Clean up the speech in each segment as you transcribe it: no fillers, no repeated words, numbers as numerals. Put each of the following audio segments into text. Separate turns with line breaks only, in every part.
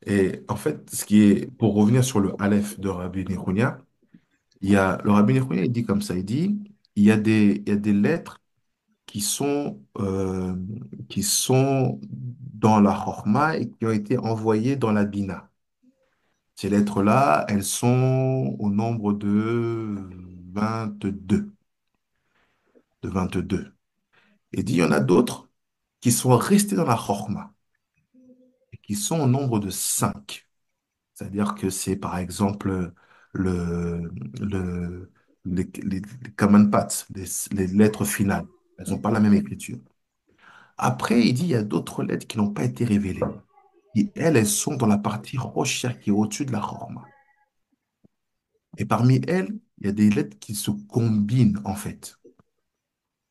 Et en fait, pour revenir sur le Aleph de Rabbi Nehunia, le Rabbi Nehunia, il dit comme ça, il dit, il y a des lettres qui sont dans la Chorma et qui ont été envoyées dans la Bina. Ces lettres-là, elles sont au nombre de 22, de 22. Et dit, il y en a d'autres qui sont restés dans la Chorma et qui sont au nombre de 5. C'est-à-dire que c'est, par exemple, le, les common parts, les lettres finales. Elles n'ont pas la même écriture. Après, il dit, il y a d'autres lettres qui n'ont pas été révélées. Et elles sont dans la partie rochère qui est au-dessus de la Chorma. Et parmi elles, il y a des lettres qui se combinent, en fait.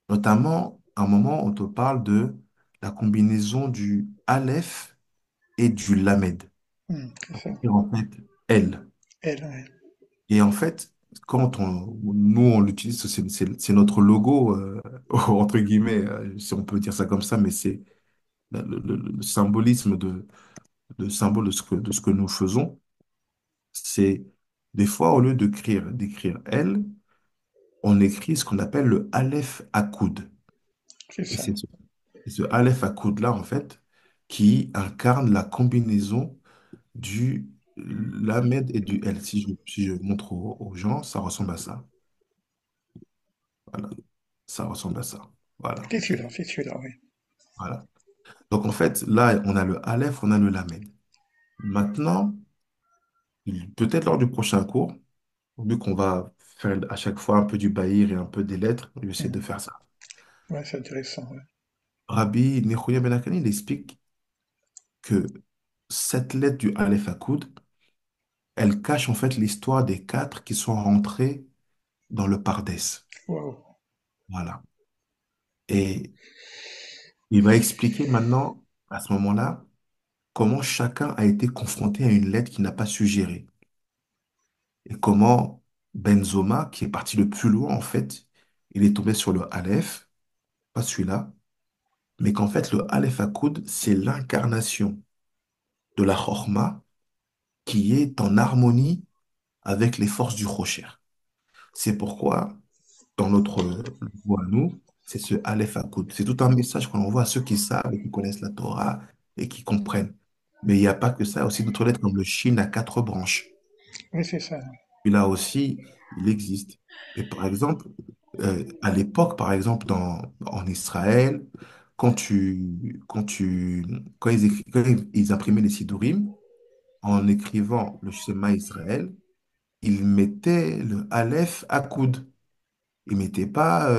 Notamment, à un moment, on te parle de la combinaison du Aleph et du Lamed.
C'est ça.
Et en fait, L.
Elle, ouais.
Et en fait, nous, on l'utilise, c'est notre logo, entre guillemets, si on peut dire ça comme ça, mais c'est le symbolisme le symbole de ce que nous faisons. C'est des fois, au lieu d'écrire L, on écrit ce qu'on appelle le Aleph à coude.
C'est
Et
ça.
c'est ce Aleph à coude-là, en fait, qui incarne la combinaison du Lamed et du L. Si je montre aux gens, ça ressemble à ça. Voilà. Ça ressemble à ça. Voilà.
C'est celui-là, oui.
Voilà. Donc, en fait, là, on a le Aleph, on a le Lamed. Maintenant, peut-être lors du prochain cours, vu qu'on va faire à chaque fois un peu du bahir et un peu des lettres, je vais essayer de
Mhm.
faire ça.
Ouais, c'est intéressant, ouais.
Rabbi Nechouya Ben Akani, il explique que cette lettre du Aleph à coude, elle cache en fait l'histoire des quatre qui sont rentrés dans le Pardès.
Waouh.
Voilà. Et il va expliquer maintenant, à ce moment-là, comment chacun a été confronté à une lettre qu'il n'a pas su gérer. Et comment Benzoma, qui est parti le plus loin, en fait, il est tombé sur le Aleph, pas celui-là, mais qu'en fait, le Aleph Akoud, c'est l'incarnation de la Chorma qui est en harmonie avec les forces du Rocher. C'est pourquoi, dans notre logo à nous, c'est ce Aleph Akoud. C'est tout un message qu'on envoie à ceux qui savent et qui connaissent la Torah et qui comprennent. Mais il n'y a pas que ça, il y a aussi d'autres lettres comme le Shin à quatre branches.
Oui, c'est ça.
Et là aussi, il existe. Et par exemple, à l'époque, par exemple, en Israël, quand ils imprimaient les Sidurim, en écrivant le schéma Israël, ils mettaient le Aleph à coude. Ils mettaient pas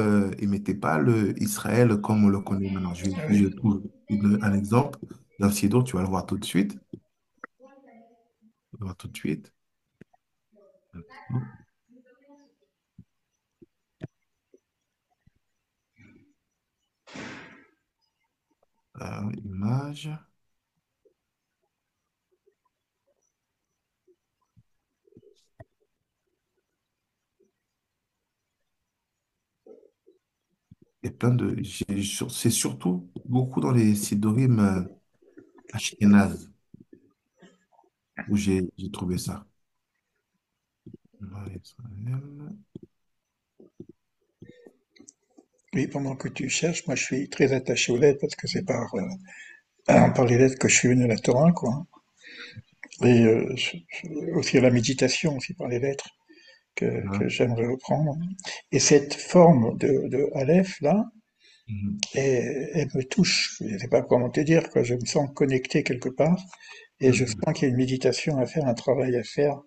le Israël comme on le connaît maintenant.
Ah
Si je
oui.
trouve un exemple d'un Sidour, tu vas le voir tout de suite. Tu vas le voir tout de suite. Image. Il y a plein de. C'est surtout beaucoup dans les Sidorim ashkénazes où j'ai trouvé ça. Israël.
Oui, pendant que tu cherches, moi je suis très attaché aux lettres parce que c'est par les lettres que je suis venu à la Torah, quoi. Et aussi à la méditation, aussi par les lettres que
Hein.
j'aimerais reprendre. Et cette forme de Aleph, là,
Mhm.
elle me touche. Je ne sais pas comment te dire, quoi. Je me sens connecté quelque part et je
Mhm.
sens qu'il y a une méditation à faire, un travail à faire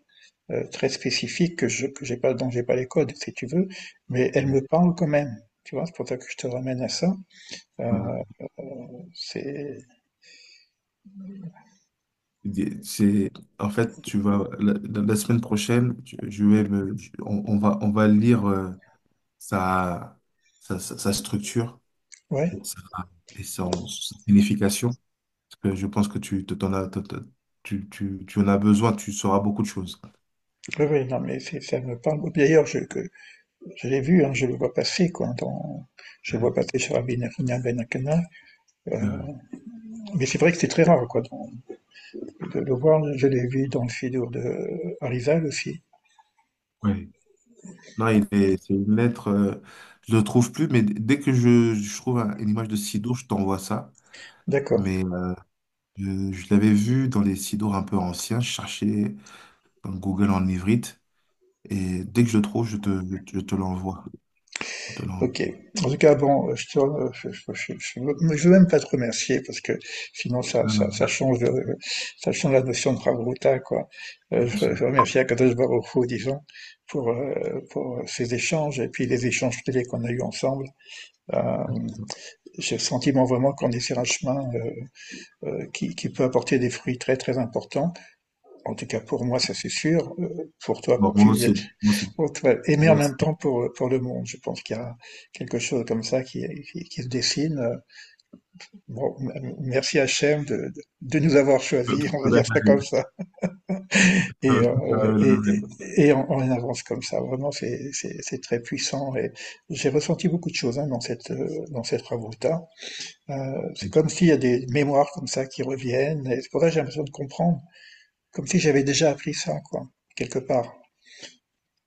très spécifique que j'ai pas, dont j'ai pas les codes, si tu veux, mais elle me parle quand même. Tu vois, c'est pour ça que je te ramène à ça.
Voilà.
Euh, c'est,
C'est, en fait, tu vas, la semaine prochaine, on va lire sa structure
ouais,
et sa signification. Parce que je pense que tu en as besoin, tu sauras beaucoup de choses.
oui, oui, non, mais ça me parle. D'ailleurs, je l'ai vu, hein, je le vois passer, quoi, je le vois passer sur Rabbi Nahum Ben Akana. Euh,
Mhm.
mais c'est vrai que c'est très rare, quoi. de le voir. Je l'ai vu dans le Fidour de Harizal aussi.
Oui. Non, c'est une lettre, je le trouve plus, mais dès que je trouve une image de Sido, je t'envoie ça.
D'accord.
Mais je l'avais vu dans les Sidours un peu anciens, je cherchais dans Google en ivrite, et dès que je le trouve, je te l'envoie. Je te l'envoie.
Ok. En tout cas, bon, je veux même pas te remercier parce que sinon
Non, non,
ça change la notion de Pravruta, quoi.
bien sûr.
Je remercie Akadosh Baruch Hu, disons, pour ces échanges et puis les échanges privés qu'on a eus ensemble. Euh, j'ai le sentiment vraiment qu'on est sur un chemin qui peut apporter des fruits très très importants. En tout cas, pour moi, ça c'est sûr. Pour toi,
Bon,
pour
moi
qui,
aussi. Moi aussi.
pour toi, et mais en
Moi
même
aussi.
temps pour le monde, je pense qu'il y a quelque chose comme ça qui se dessine. Bon, merci Hachem de nous avoir choisis, on va dire ça comme ça, et, euh, et, et on avance comme ça. Vraiment, c'est très puissant. Et j'ai ressenti beaucoup de choses hein, dans cette Ravuta. C'est comme s'il y a des mémoires comme ça qui reviennent. Et c'est pour ça que j'ai l'impression de comprendre, comme si j'avais déjà appris ça, quoi, quelque part.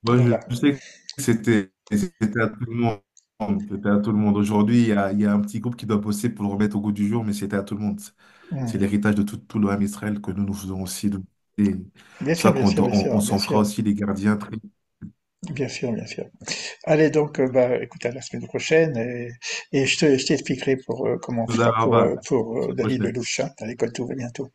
Moi,
Voilà.
je sais que c'était à tout le monde. C'était à tout le monde. Aujourd'hui, il y a un petit groupe qui doit bosser pour le remettre au goût du jour, mais c'était à tout le monde. C'est
Hmm.
l'héritage de tout le Ham Israël que nous faisons aussi. Et
Bien
ça
sûr, bien
qu'on
sûr, bien
on
sûr, bien
s'en fera
sûr,
aussi les gardiens très.
bien sûr, bien sûr. Allez donc, bah, écoute, à la semaine prochaine et je t'expliquerai pour comment
Tout
faire
à l'heure,
pour
la semaine
David
prochaine.
Lelouch hein, à l'école tout va bientôt.